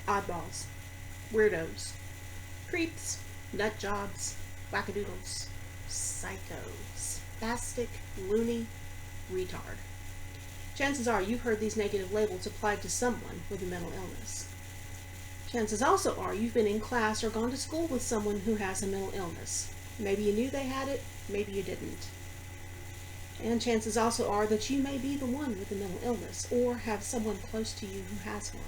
oddballs, weirdos, creeps, nut jobs, wackadoodles, psycho, spastic, loony, retard. Chances are you've heard these negative labels applied to someone with a mental illness. Chances also are you've been in class or gone to school with someone who has a mental illness. Maybe you knew they had it, maybe you didn't. And chances also are that you may be the one with a mental illness or have someone close to you who has one.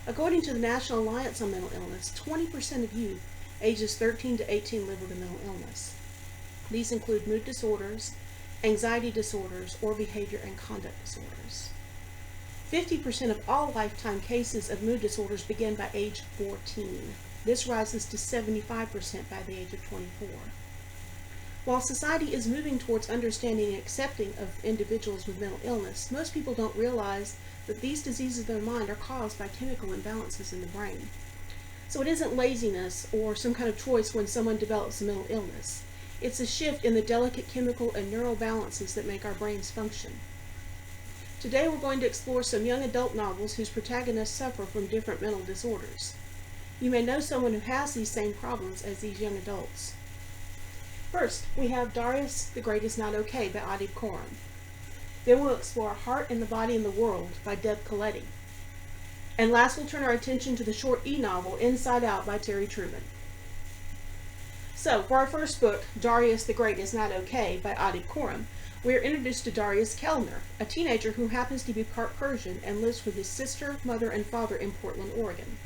According to the National Alliance on Mental Illness, 20% of youth ages 13 to 18 live with a mental illness. These include mood disorders, anxiety disorders, or behavior and conduct disorders. 50% of all lifetime cases of mood disorders begin by age 14. This rises to 75% by the age of 24. While society is moving towards understanding and accepting of individuals with mental illness, most people don't realize that these diseases of their mind are caused by chemical imbalances in the brain. So it isn't laziness or some kind of choice when someone develops a mental illness. It's a shift in the delicate chemical and neural balances that make our brains function. Today we're going to explore some young adult novels whose protagonists suffer from different mental disorders. You may know someone who has these same problems as these young adults. First, we have Darius the Great is Not Okay by Adib Khorram. Then we'll explore Heart and the Body and the World by Deb Caletti. And last, we'll turn our attention to the short e-novel Inside Out by Terry Trueman. So, for our first book, Darius the Great is Not Okay by Adib Khorram, we are introduced to Darius Kellner, a teenager who happens to be part Persian and lives with his sister, mother, and father in Portland, Oregon.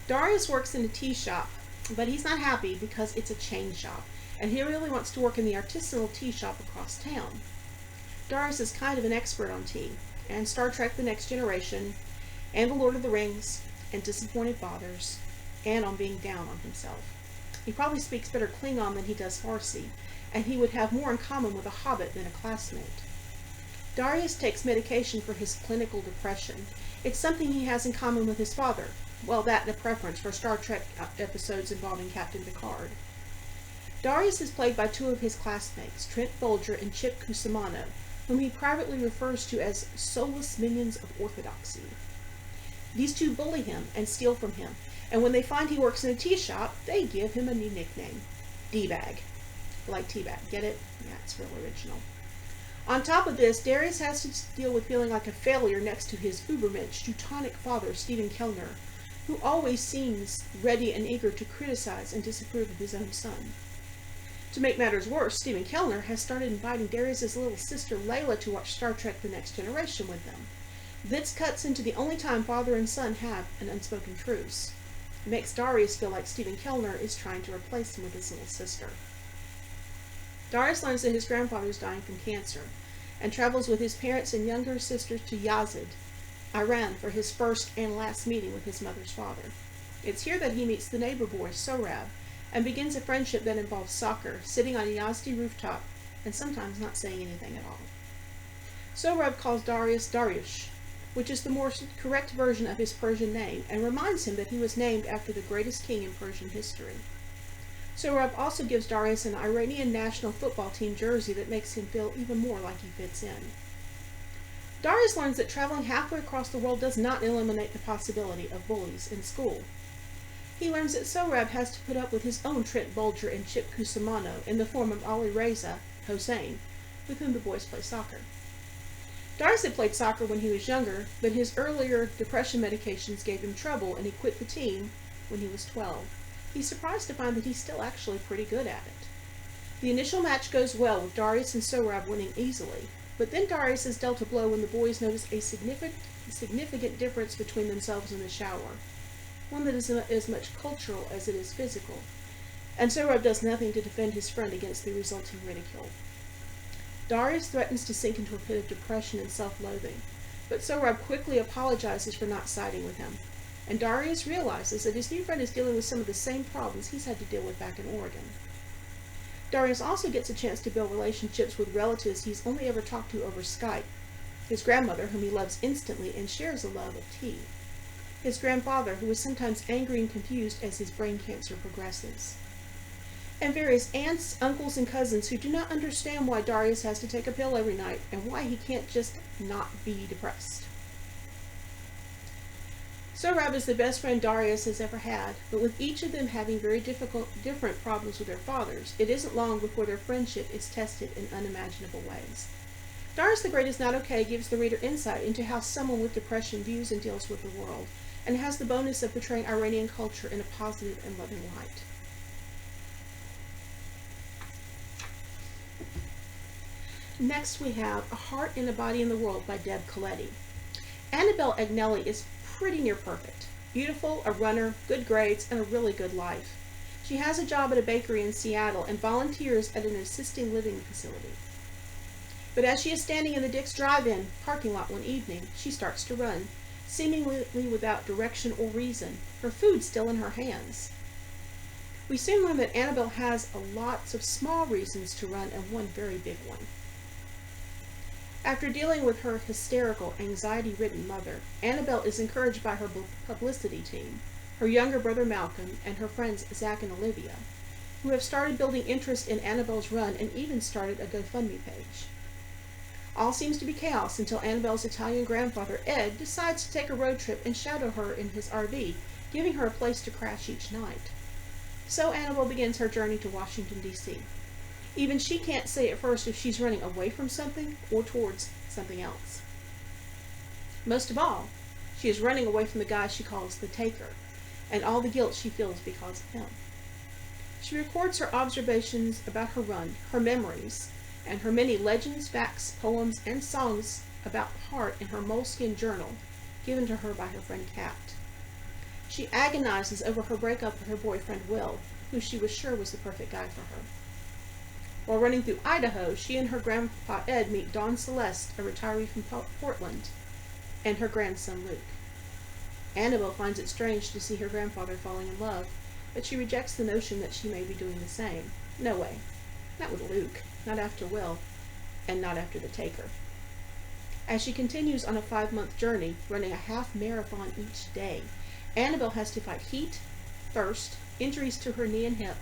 Darius works in a tea shop, but he's not happy because it's a chain shop, and he really wants to work in the artisanal tea shop across town. Darius is kind of an expert on tea, and Star Trek: The Next Generation, and The Lord of the Rings, and Disappointed Fathers, and on being down on himself. He probably speaks better Klingon than he does Farsi, and he would have more in common with a hobbit than a classmate. Darius takes medication for his clinical depression. It's something he has in common with his father. Well, that and a preference for Star Trek episodes involving Captain Picard. Darius is played by two of his classmates, Trent Bolger and Chip Cusimano, whom he privately refers to as soulless minions of orthodoxy. These two bully him and steal from him, and when they find he works in a tea shop, they give him a new nickname, D-Bag. Like Teabag, get it? Yeah, it's real original. On top of this, Darius has to deal with feeling like a failure next to his ubermensch, Teutonic father, Stephen Kellner, who always seems ready and eager to criticize and disapprove of his own son. To make matters worse, Stephen Kellner has started inviting Darius' little sister Layla to watch Star Trek: The Next Generation with them. This cuts into the only time father and son have an unspoken truce. It makes Darius feel like Stephen Kellner is trying to replace him with his little sister. Darius learns that his grandfather is dying from cancer, and travels with his parents and younger sisters to Yazd, Iran, for his first and last meeting with his mother's father. It's here that he meets the neighbor boy, Sohrab, and begins a friendship that involves soccer, sitting on a Yazdi rooftop, and sometimes not saying anything at all. Sohrab calls Darius Dariush, which is the more correct version of his Persian name, and reminds him that he was named after the greatest king in Persian history. Sohrab also gives Darius an Iranian national football team jersey that makes him feel even more like he fits in. Darius learns that traveling halfway across the world does not eliminate the possibility of bullies in school. He learns that Sohrab has to put up with his own Trent Bolger and Chip Cusimano in the form of Ali Reza Hossein, with whom the boys play soccer. Darius had played soccer when he was younger, but his earlier depression medications gave him trouble, and he quit the team when he was 12. He's surprised to find that he's still actually pretty good at it. The initial match goes well, with Darius and Sohrab winning easily, but then Darius is dealt a blow when the boys notice a significant difference between themselves in the shower, one that is as much cultural as it is physical, and Sohrab does nothing to defend his friend against the resulting ridicule. Darius threatens to sink into a pit of depression and self-loathing, but Sohrab quickly apologizes for not siding with him, and Darius realizes that his new friend is dealing with some of the same problems he's had to deal with back in Oregon. Darius also gets a chance to build relationships with relatives he's only ever talked to over Skype, his grandmother, whom he loves instantly and shares a love of tea, his grandfather, who is sometimes angry and confused as his brain cancer progresses, and various aunts, uncles, and cousins who do not understand why Darius has to take a pill every night and why he can't just not be depressed. Sohrab is the best friend Darius has ever had, but with each of them having very different problems with their fathers, it isn't long before their friendship is tested in unimaginable ways. Darius the Great is Not Okay gives the reader insight into how someone with depression views and deals with the world, and has the bonus of portraying Iranian culture in a positive and loving light. Next we have A Heart and a Body in the World by Deb Caletti. Annabelle Agnelli is pretty near perfect. Beautiful, a runner, good grades, and a really good life. She has a job at a bakery in Seattle and volunteers at an assisted living facility. But as she is standing in the Dick's Drive-In parking lot one evening, she starts to run, seemingly without direction or reason, her food still in her hands. We soon learn that Annabelle has lots of small reasons to run and one very big one. After dealing with her hysterical, anxiety-ridden mother, Annabelle is encouraged by her publicity team, her younger brother Malcolm, and her friends Zach and Olivia, who have started building interest in Annabelle's run and even started a GoFundMe page. All seems to be chaos until Annabelle's Italian grandfather, Ed, decides to take a road trip and shadow her in his RV, giving her a place to crash each night. So Annabelle begins her journey to Washington, D.C. Even she can't say at first if she's running away from something or towards something else. Most of all, she is running away from the guy she calls the Taker, and all the guilt she feels because of him. She records her observations about her run, her memories, and her many legends, facts, poems, and songs about the heart in her moleskin journal given to her by her friend Kat. She agonizes over her breakup with her boyfriend Will, who she was sure was the perfect guy for her. While running through Idaho, she and her grandpa Ed meet Dawn Celeste, a retiree from Portland, and her grandson Luke. Annabelle finds it strange to see her grandfather falling in love, but she rejects the notion that she may be doing the same. No way. Not with Luke, not after Will, and not after the Taker. As she continues on a 5-month journey, running a half marathon each day, Annabelle has to fight heat, thirst, injuries to her knee and hip,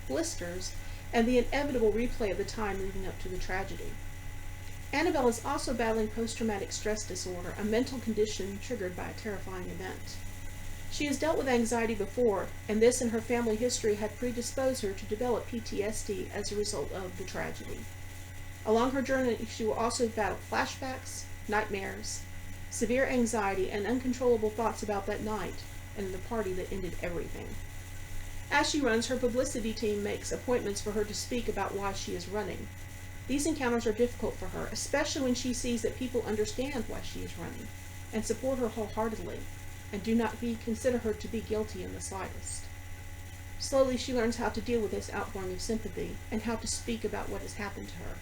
blisters, and the inevitable replay of the time leading up to the tragedy. Annabelle is also battling post-traumatic stress disorder, a mental condition triggered by a terrifying event. She has dealt with anxiety before, and this and her family history had predisposed her to develop PTSD as a result of the tragedy. Along her journey, she will also battle flashbacks, nightmares, severe anxiety, and uncontrollable thoughts about that night and the party that ended everything. As she runs, her publicity team makes appointments for her to speak about why she is running. These encounters are difficult for her, especially when she sees that people understand why she is running and support her wholeheartedly and do not consider her to be guilty in the slightest. Slowly, she learns how to deal with this outpouring of sympathy and how to speak about what has happened to her.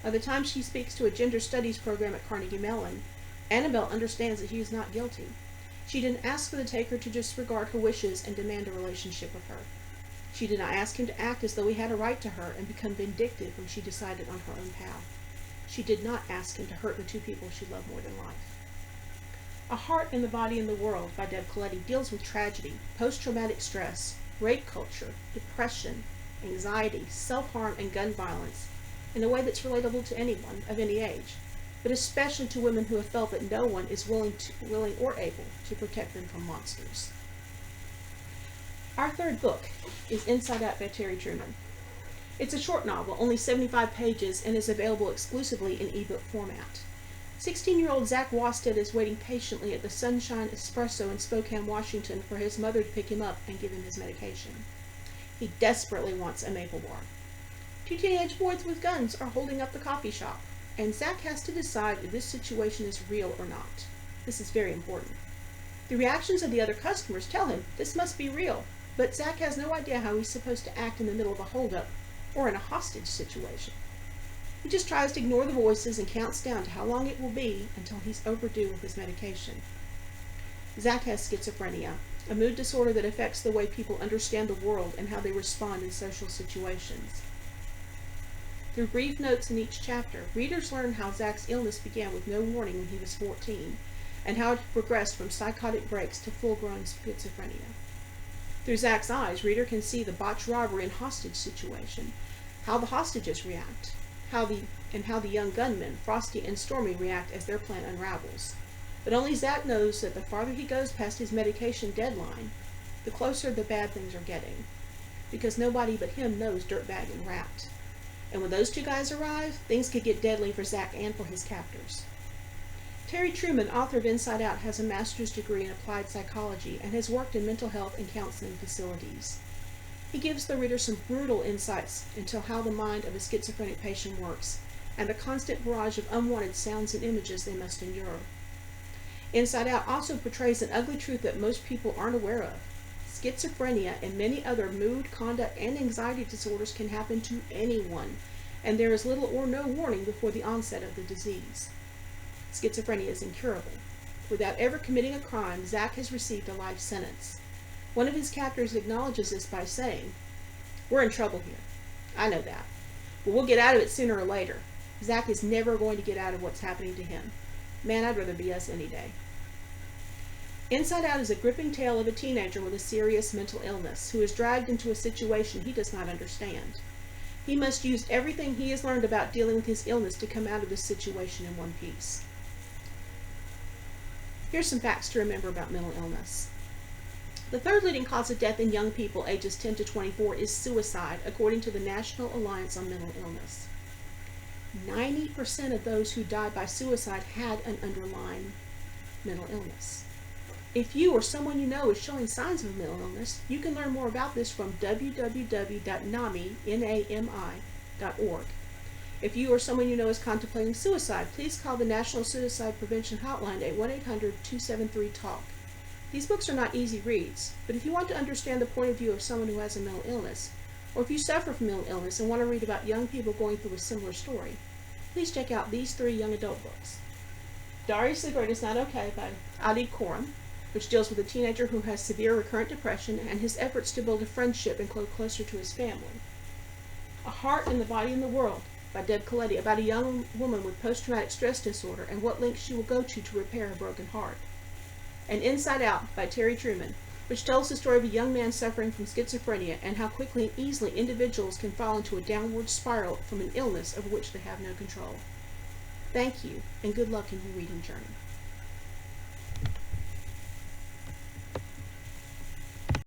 By the time she speaks to a gender studies program at Carnegie Mellon, Annabelle understands that she is not guilty. She didn't ask for the Taker to disregard her wishes and demand a relationship with her. She did not ask him to act as though he had a right to her and become vindictive when she decided on her own path. She did not ask him to hurt the two people she loved more than life. A Heart and the Body in the World by Deb Caletti deals with tragedy, post-traumatic stress, rape culture, depression, anxiety, self-harm, and gun violence in a way that's relatable to anyone of any age, but especially to women who have felt that no one is willing or able to protect them from monsters. Our third book is Inside Out by Terry Trueman. It's a short novel, only 75 pages, and is available exclusively in ebook format. 16-year-old Zach Wasted is waiting patiently at the Sunshine Espresso in Spokane, Washington for his mother to pick him up and give him his medication. He desperately wants a maple bar. Two teenage boys with guns are holding up the coffee shop, and Zach has to decide if this situation is real or not. This is very important. The reactions of the other customers tell him this must be real, but Zach has no idea how he's supposed to act in the middle of a holdup or in a hostage situation. He just tries to ignore the voices and counts down to how long it will be until he's overdue with his medication. Zach has schizophrenia, a mood disorder that affects the way people understand the world and how they respond in social situations. Through brief notes in each chapter, readers learn how Zach's illness began with no warning when he was 14, and how it progressed from psychotic breaks to full-grown schizophrenia. Through Zach's eyes, reader can see the botched robbery and hostage situation, how the hostages react, how the young gunmen, Frosty and Stormy, react as their plan unravels. But only Zach knows that the farther he goes past his medication deadline, the closer the bad things are getting. Because nobody but him knows Dirtbag and Rat. And when those two guys arrive, things could get deadly for Zach and for his captors. Terry Trueman, author of Inside Out, has a master's degree in applied psychology and has worked in mental health and counseling facilities. He gives the reader some brutal insights into how the mind of a schizophrenic patient works and the constant barrage of unwanted sounds and images they must endure. Inside Out also portrays an ugly truth that most people aren't aware of. Schizophrenia and many other mood, conduct, and anxiety disorders can happen to anyone, and there is little or no warning before the onset of the disease. Schizophrenia is incurable. Without ever committing a crime, Zach has received a life sentence. One of his captors acknowledges this by saying, "We're in trouble here. I know that. But we'll get out of it sooner or later. Zach is never going to get out of what's happening to him. Man, I'd rather be us any day." Inside Out is a gripping tale of a teenager with a serious mental illness who is dragged into a situation he does not understand. He must use everything he has learned about dealing with his illness to come out of this situation in one piece. Here's some facts to remember about mental illness. The third leading cause of death in young people ages 10 to 24 is suicide, according to the National Alliance on Mental Illness. 90% of those who died by suicide had an underlying mental illness. If you or someone you know is showing signs of a mental illness, you can learn more about this from www.nami.org. If you or someone you know is contemplating suicide, please call the National Suicide Prevention Hotline at 1-800-273-TALK. These books are not easy reads, but if you want to understand the point of view of someone who has a mental illness, or if you suffer from mental illness and want to read about young people going through a similar story, please check out these 3 young adult books. Darius the Great is Not Okay by Adib Khorram, which deals with a teenager who has severe recurrent depression and his efforts to build a friendship and grow closer to his family. A Heart in the Body and the World by Deb Caletti, about a young woman with post-traumatic stress disorder and what lengths she will go to repair a broken heart. And Inside Out by Terry Trueman, which tells the story of a young man suffering from schizophrenia and how quickly and easily individuals can fall into a downward spiral from an illness over which they have no control. Thank you, and good luck in your reading journey.